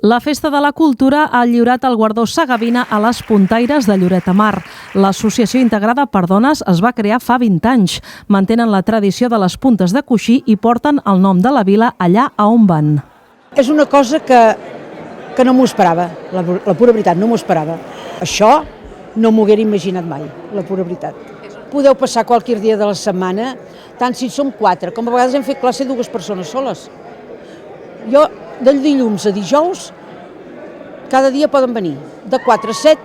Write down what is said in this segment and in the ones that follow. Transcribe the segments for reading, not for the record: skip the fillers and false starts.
La Festa de la Cultura ha lliurat el guardó Sagavina a les puntaires de Lloret de Mar. L'Associació Integrada per Dones es va crear fa 20 anys. Mantenen la tradició de les puntes de coixí i porten el nom de la vila allà a on van. És una cosa que no m'ho esperava, la pura veritat, no m'ho esperava. Això no m'ho haguera imaginat mai, la pura veritat. Podeu passar qualsevol dia de la setmana, tant si som 4, com a vegades hem fet classe 2 persones soles. Jo, del dilluns a dijous, cada dia poden venir. De 4 a 7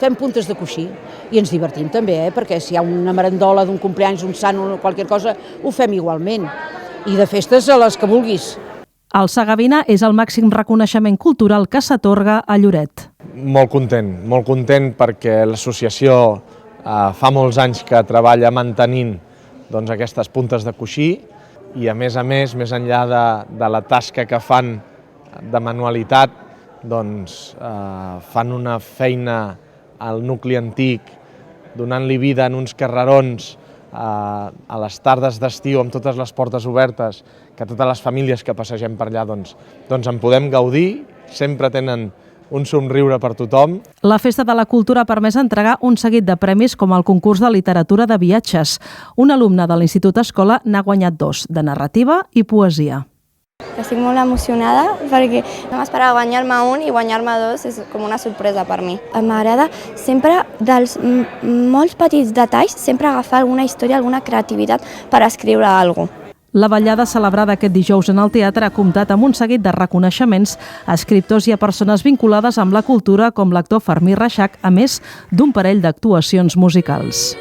fem puntes de coixí i ens divertim també, perquè si hi ha una merendola d'un compleanys, un sant o qualsevol cosa, ho fem igualment. I de festes a les que vulguis. El Sagavina és el màxim reconeixement cultural que s'atorga a Lloret. Molt content perquè l'associació fa molts anys que treballa mantenint aquestes puntes de coixí i a més, més enllà de la tasca que fan de manualitat, fan una feina al nucli antic, donant-li vida en uns carrerons a les tardes d'estiu amb totes les portes obertes, que totes les famílies que passegem per allà en podem gaudir, sempre tenen un somriure per tothom. La Festa de la Cultura ha permès entregar un seguit de premis com el concurs de literatura de viatges. Un alumne de l'Institut Escola n'ha guanyat 2, de narrativa i poesia. Estic molt emocionada perquè no m'esperava guanyar-me un i guanyar-me 2 és com una sorpresa per mi. M'agrada sempre dels molts petits detalls, sempre agafar alguna història, alguna creativitat per escriure alguna cosa. La ballada celebrada aquest dijous en el teatre ha comptat amb un seguit de reconeixements a escriptors i a persones vinculades amb la cultura com l'actor Fermí Reixac, a més d'un parell d'actuacions musicals.